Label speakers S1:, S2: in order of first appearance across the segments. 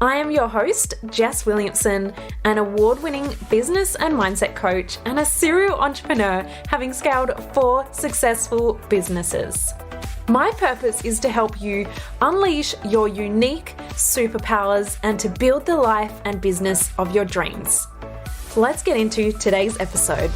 S1: I am your host, Jess Williamson, an award-winning business and mindset coach and a serial entrepreneur having scaled 4 successful businesses. My purpose is to help you unleash your unique superpowers and to build the life and business of your dreams. Let's get into today's episode.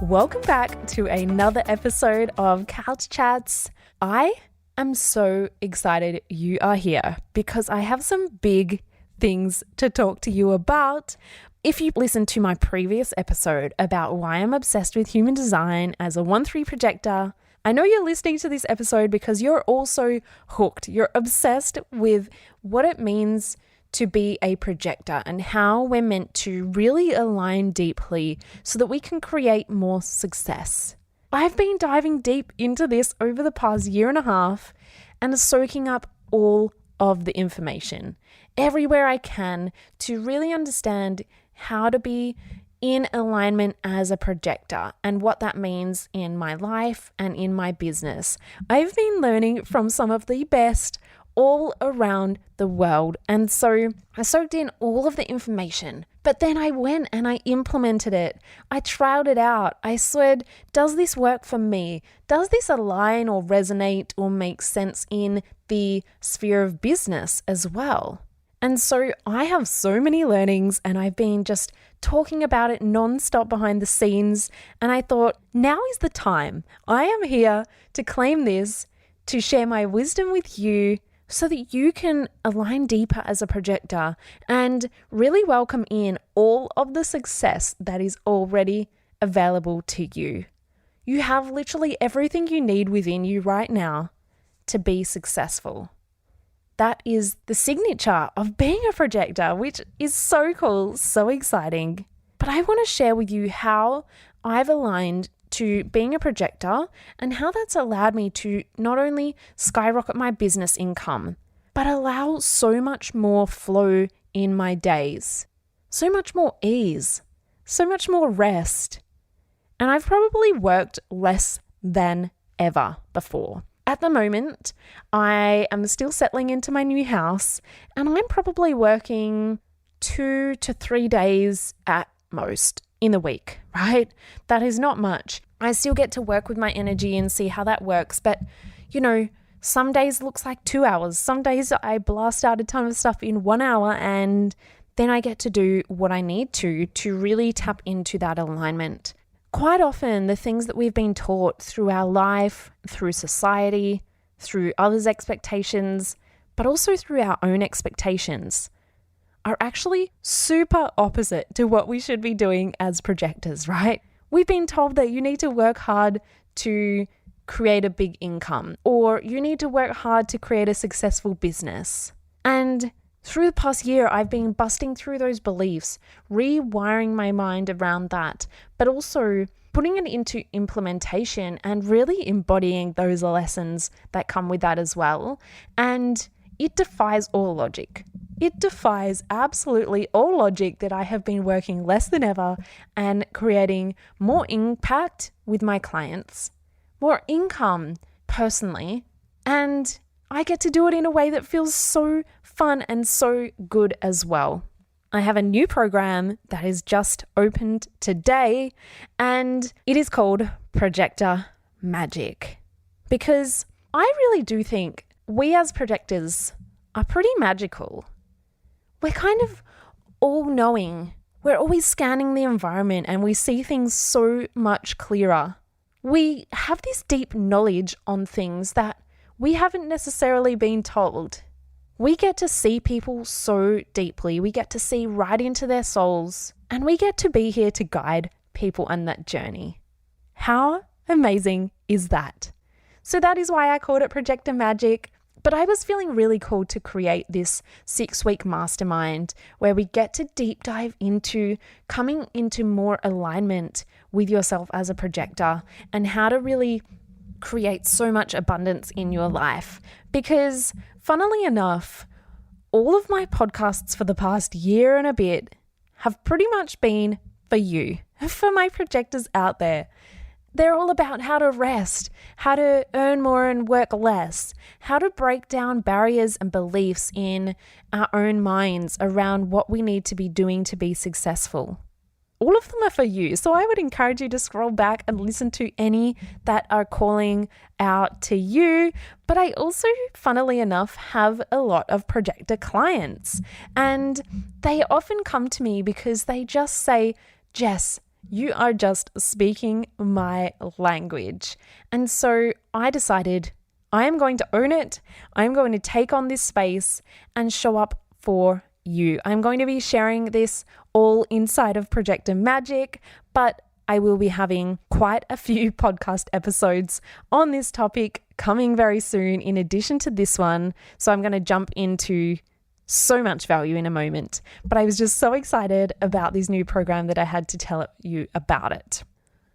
S1: Welcome back to another episode of Couch Chats. I am so excited you are here because I have some big things to talk to you about. If you listened to my previous episode about why I'm obsessed with human design as a 1-3 projector, I know you're listening to this episode because you're also hooked. You're obsessed with what it means to be a projector and how we're meant to really align deeply so that we can create more success. I've been diving deep into this over the past year and a half and soaking up all of the information everywhere I can to really understand how to be in alignment as a projector and what that means in my life and in my business. I've been learning from some of the best all around the world. And so I soaked in all of the information, but then I went and I implemented it. I trialed it out. I said, does this work for me? Does this align or resonate or make sense in the sphere of business as well? And so I have so many learnings and I've been just talking about it nonstop behind the scenes. And I thought, now is the time. I am here to claim this, to share my wisdom with you, so that you can align deeper as a projector and really welcome in all of the success that is already available to you. You have literally everything you need within you right now to be successful. That is the signature of being a projector, which is so cool, so exciting. But I want to share with you how I've aligned to being a projector and how that's allowed me to not only skyrocket my business income, but allow so much more flow in my days, so much more ease, so much more rest. And I've probably worked less than ever before. At the moment, I am still settling into my new house and I'm probably working 2 to 3 days at most in the week, right? That is not much. I still get to work with my energy and see how that works. But, some days looks like 2 hours. Some days I blast out a ton of stuff in 1 hour and then I get to do what I need to really tap into that alignment. Quite often, the things that we've been taught through our life, through society, through others' expectations, but also through our own expectations, are actually super opposite to what we should be doing as projectors, right? We've been told that you need to work hard to create a big income, or you need to work hard to create a successful business. And through the past year, I've been busting through those beliefs, rewiring my mind around that, but also putting it into implementation and really embodying those lessons that come with that as well. And it defies all logic. It defies absolutely all logic that I have been working less than ever and creating more impact with my clients, more income personally, and I get to do it in a way that feels so fun and so good as well. I have a new program that is just opened today and it is called Projector Magic, because I really do think we as projectors are pretty magical. We're kind of all-knowing. We're always scanning the environment and we see things so much clearer. We have this deep knowledge on things that we haven't necessarily been told. We get to see people so deeply. We get to see right into their souls and we get to be here to guide people on that journey. How amazing is that? So that is why I called it Projector Magic. But I was feeling really cool to create this 6-week mastermind where we get to deep dive into coming into more alignment with yourself as a projector and how to really create so much abundance in your life. Because funnily enough, all of my podcasts for the past year and a bit have pretty much been for you, for my projectors out there. They're all about how to rest, how to earn more and work less, how to break down barriers and beliefs in our own minds around what we need to be doing to be successful. All of them are for you. So I would encourage you to scroll back and listen to any that are calling out to you. But I also, funnily enough, have a lot of projector clients. And they often come to me because they just say, Jess, you are just speaking my language. And so I decided I am going to own it. I'm going to take on this space and show up for you. I'm going to be sharing this all inside of Projector Magic, but I will be having quite a few podcast episodes on this topic coming very soon in addition to this one. So I'm going to jump into so much value in a moment, but I was just so excited about this new program that I had to tell you about it.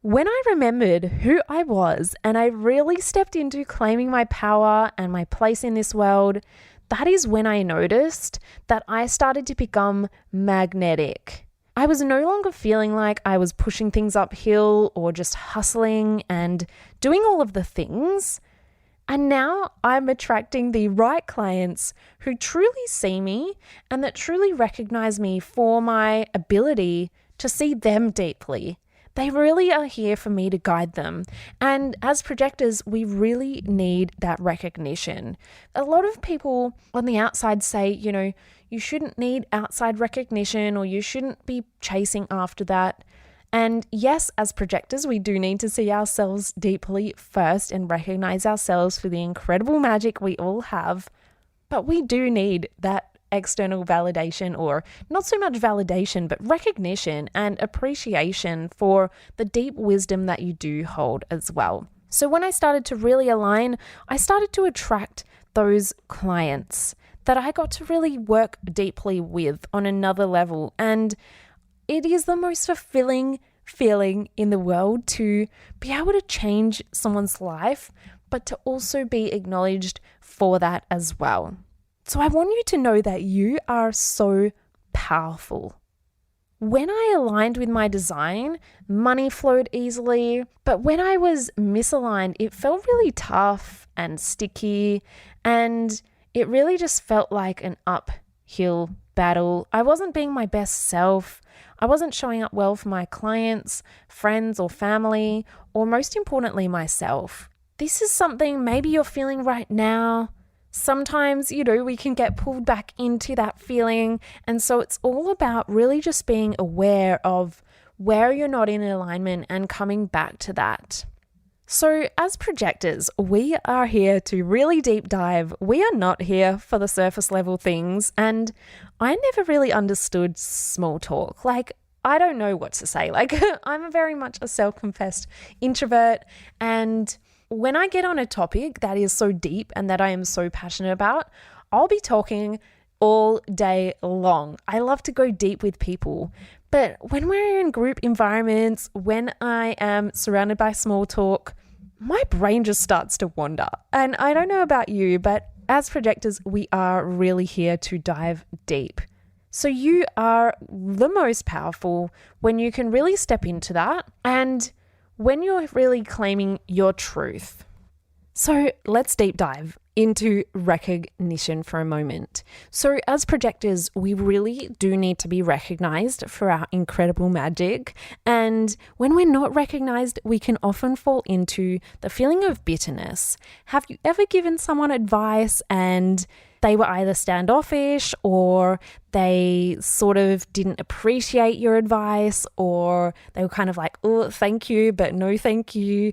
S1: When I remembered who I was and I really stepped into claiming my power and my place in this world, that is when I noticed that I started to become magnetic. I was no longer feeling like I was pushing things uphill or just hustling and doing all of the things. And now I'm attracting the right clients who truly see me and that truly recognize me for my ability to see them deeply. They really are here for me to guide them. And as projectors, we really need that recognition. A lot of people on the outside say, you shouldn't need outside recognition or you shouldn't be chasing after that. And yes, as projectors, we do need to see ourselves deeply first and recognize ourselves for the incredible magic we all have. But we do need that external validation, or not so much validation, but recognition and appreciation for the deep wisdom that you do hold as well. So when I started to really align, I started to attract those clients that I got to really work deeply with on another level. And it is the most fulfilling feeling in the world to be able to change someone's life, but to also be acknowledged for that as well. So I want you to know that you are so powerful. When I aligned with my design, money flowed easily, but when I was misaligned, it felt really tough and sticky, and it really just felt like an uphill battle. I wasn't being my best self. I wasn't showing up well for my clients, friends, or family, or most importantly, myself. This is something maybe you're feeling right now. Sometimes, we can get pulled back into that feeling. And so it's all about really just being aware of where you're not in alignment and coming back to that. So as projectors, we are here to really deep dive. We are not here for the surface level things. And I never really understood small talk. I don't know what to say. I'm very much a self-confessed introvert, and when I get on a topic that is so deep and that I am so passionate about, I'll be talking all day long. I love to go deep with people. But when we're in group environments, when I am surrounded by small talk, my brain just starts to wander. And I don't know about you, but as projectors, we are really here to dive deep. So you are the most powerful when you can really step into that and when you're really claiming your truth. So let's deep dive into recognition for a moment. So as projectors, we really do need to be recognized for our incredible magic. And when we're not recognized, we can often fall into the feeling of bitterness. Have you ever given someone advice and they were either standoffish or they sort of didn't appreciate your advice, or they were kind of like, oh, thank you, but no thank you?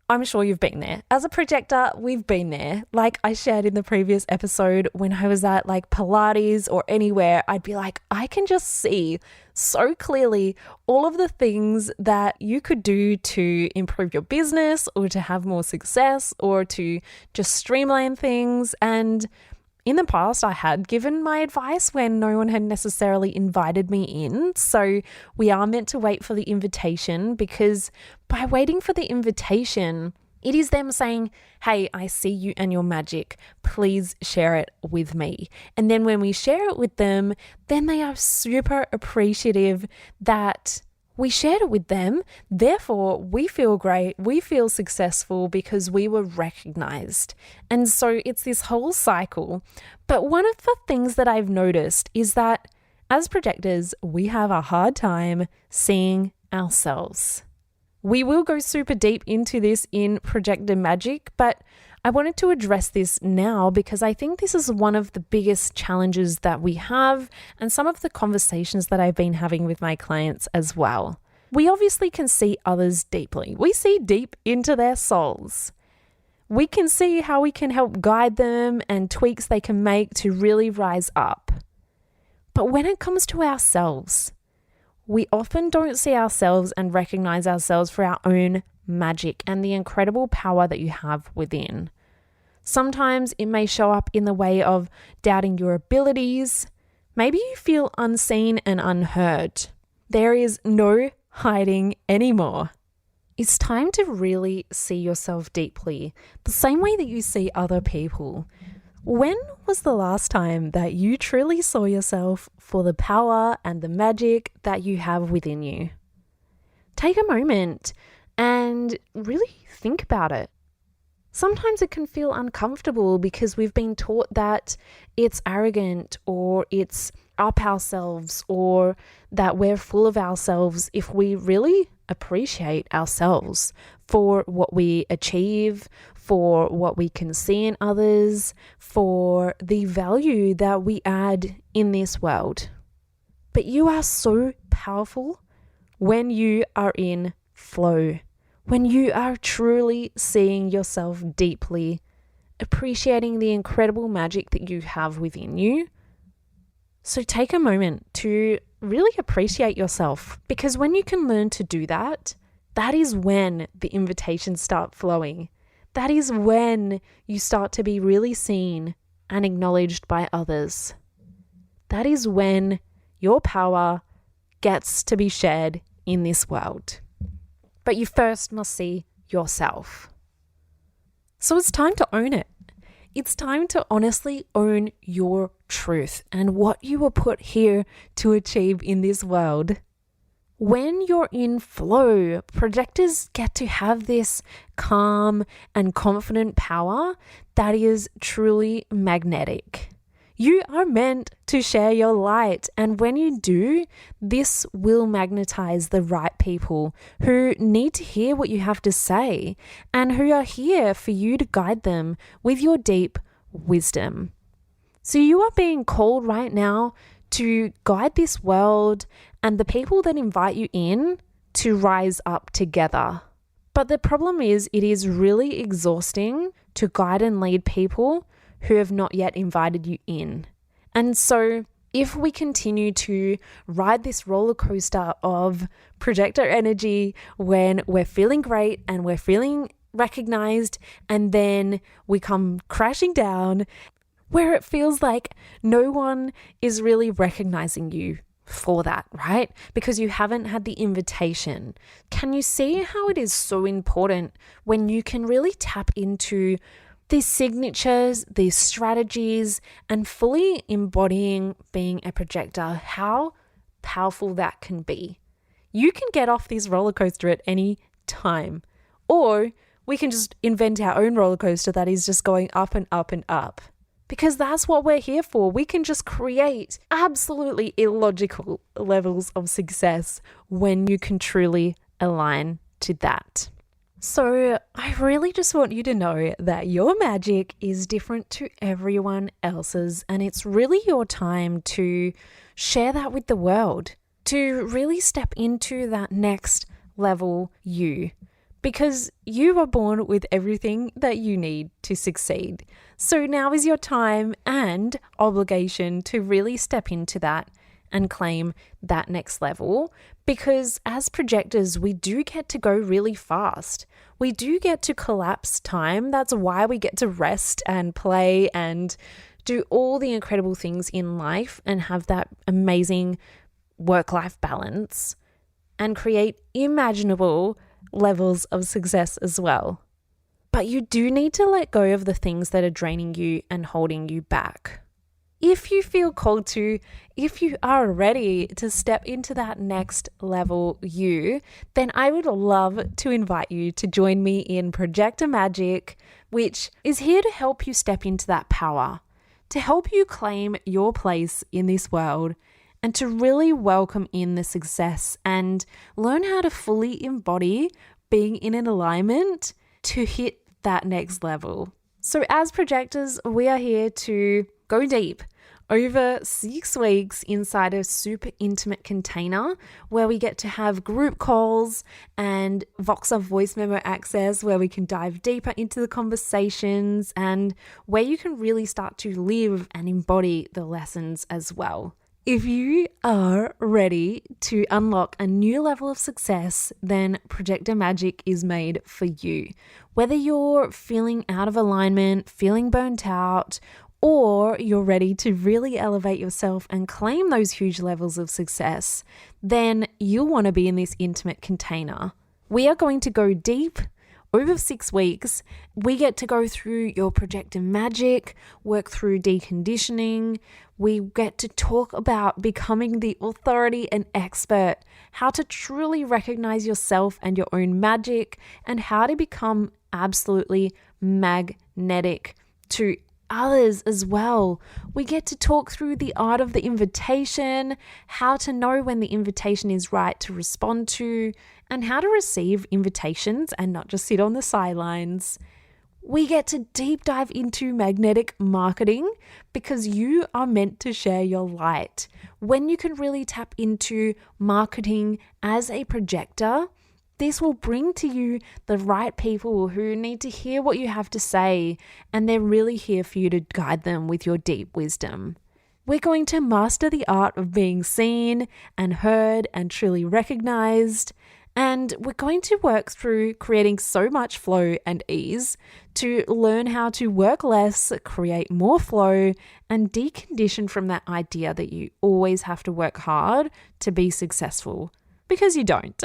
S1: I'm sure you've been there. As a projector, we've been there. Like I shared in the previous episode, when I was at Pilates or anywhere, I'd be like, I can just see so clearly all of the things that you could do to improve your business or to have more success or to just streamline things. And in the past, I had given my advice when no one had necessarily invited me in. So we are meant to wait for the invitation, because by waiting for the invitation, it is them saying, hey, I see you and your magic. Please share it with me. And then when we share it with them, then they are super appreciative that We shared it with them. Therefore, we feel great. We feel successful because we were recognized. And so it's this whole cycle. But one of the things that I've noticed is that as projectors, we have a hard time seeing ourselves. We will go super deep into this in Projector Magic, but I wanted to address this now because I think this is one of the biggest challenges that we have and some of the conversations that I've been having with my clients as well. We obviously can see others deeply. We see deep into their souls. We can see how we can help guide them and tweaks they can make to really rise up. But when it comes to ourselves, we often don't see ourselves and recognize ourselves for our own magic and the incredible power that you have within. Sometimes it may show up in the way of doubting your abilities. Maybe you feel unseen and unheard. There is no hiding anymore. It's time to really see yourself deeply, the same way that you see other people. When was the last time that you truly saw yourself for the power and the magic that you have within you? Take a moment and really think about it. Sometimes it can feel uncomfortable because we've been taught that it's arrogant or it's up ourselves or that we're full of ourselves if we really appreciate ourselves for what we achieve, for what we can see in others, for the value that we add in this world. But you are so powerful when you are in flow, when you are truly seeing yourself deeply, appreciating the incredible magic that you have within you. So take a moment to really appreciate yourself, because when you can learn to do that, that is when the invitations start flowing. That is when you start to be really seen and acknowledged by others. That is when your power gets to be shared in this world. But you first must see yourself. So it's time to own it. It's time to honestly own your truth and what you were put here to achieve in this world. When you're in flow, projectors get to have this calm and confident power that is truly magnetic. You are meant to share your light, and when you do, this will magnetize the right people who need to hear what you have to say and who are here for you to guide them with your deep wisdom. So you are being called right now to guide this world and the people that invite you in to rise up together. But the problem is, it is really exhausting to guide and lead people who have not yet invited you in. And so if we continue to ride this roller coaster of projector energy when we're feeling great and we're feeling recognized, and then we come crashing down where it feels like no one is really recognizing you for that, right? Because you haven't had the invitation. Can you see how it is so important when you can really tap into these signatures, these strategies, and fully embodying being a projector, how powerful that can be? You can get off this roller coaster at any time, or we can just invent our own roller coaster that is just going up and up and up. Because that's what we're here for. We can just create absolutely illogical levels of success when you can truly align to that. So I really just want you to know that your magic is different to everyone else's, and it's really your time to share that with the world, to really step into that next level you. Because you are born with everything that you need to succeed. So now is your time and obligation to really step into that and claim that next level. Because as projectors, we do get to go really fast. We do get to collapse time. That's why we get to rest and play and do all the incredible things in life and have that amazing work-life balance and create imaginable levels of success as well. But you do need to let go of the things that are draining you and holding you back. if you feel called to, if you are ready to step into that next level you, then I would love to invite you to join me in Projector Magic, which is here to help you step into that power, to help you claim your place in this world, and to really welcome in the success and learn how to fully embody being in an alignment to hit that next level. So as projectors, we are here to go deep over 6 weeks inside a super intimate container where we get to have group calls and Voxer voice memo access where we can dive deeper into the conversations and where you can really start to live and embody the lessons as well. If you are ready to unlock a new level of success, then Projector Magic is made for you. Whether you're feeling out of alignment, feeling burnt out, or you're ready to really elevate yourself and claim those huge levels of success, then you'll want to be in this intimate container. We are going to go deep over 6 weeks. We get to go through your projector magic, work through deconditioning. We get to talk about becoming the authority and expert, how to truly recognize yourself and your own magic, and how to become absolutely magnetic to others as well. We get to talk through the art of the invitation, how to know when the invitation is right to respond to, and how to receive invitations and not just sit on the sidelines. We get to deep dive into magnetic marketing because you are meant to share your light. When you can really tap into marketing as a projector, this will bring to you the right people who need to hear what you have to say, and they're really here for you to guide them with your deep wisdom. We're going to master the art of being seen and heard and truly recognized, and we're going to work through creating so much flow and ease to learn how to work less, create more flow, and decondition from that idea that you always have to work hard to be successful. Because you don't.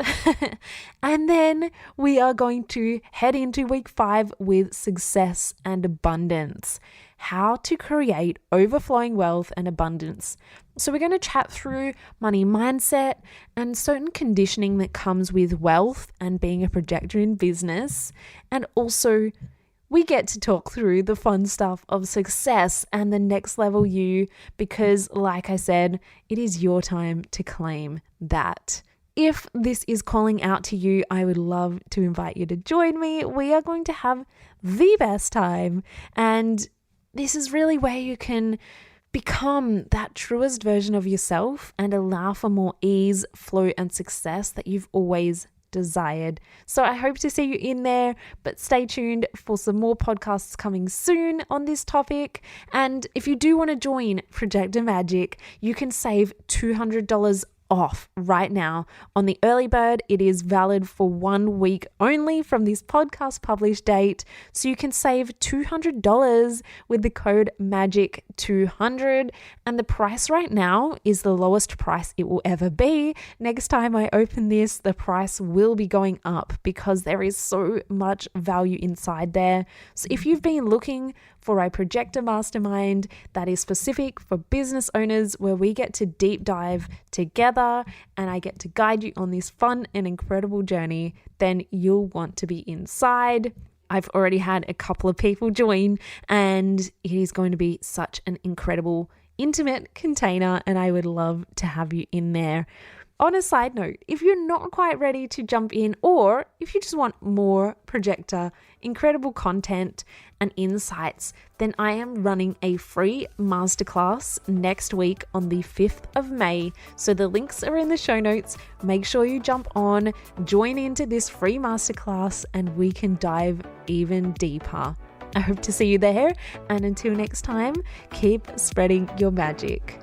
S1: And then we are going to head into week 5 with success and abundance, how to create overflowing wealth and abundance. So we're going to chat through money mindset and certain conditioning that comes with wealth and being a projector in business. And also we get to talk through the fun stuff of success and the next level you, because like I said, it is your time to claim that. If this is calling out to you, I would love to invite you to join me. We are going to have the best time. And this is really where you can become that truest version of yourself and allow for more ease, flow, and success that you've always desired. So I hope to see you in there, but stay tuned for some more podcasts coming soon on this topic. And if you do want to join Projector Magic, you can save $200 off right now on the early bird. It is valid for 1 week only from this podcast published date, so you can save $200 with the code MAGIC200, and the price right now is the lowest price it will ever be. Next time I open this, the price will be going up because there is so much value inside there. So if you've been looking for a projector mastermind that is specific for business owners where we get to deep dive together and I get to guide you on this fun and incredible journey, then you'll want to be inside. I've already had a couple of people join and it is going to be such an incredible intimate container and I would love to have you in there. On a side note, if you're not quite ready to jump in, or if you just want more projector, incredible content and insights, then I am running a free masterclass next week on the 5th of May. So the links are in the show notes. Make sure you jump on, join into this free masterclass, and we can dive even deeper. I hope to see you there. And until next time, keep spreading your magic.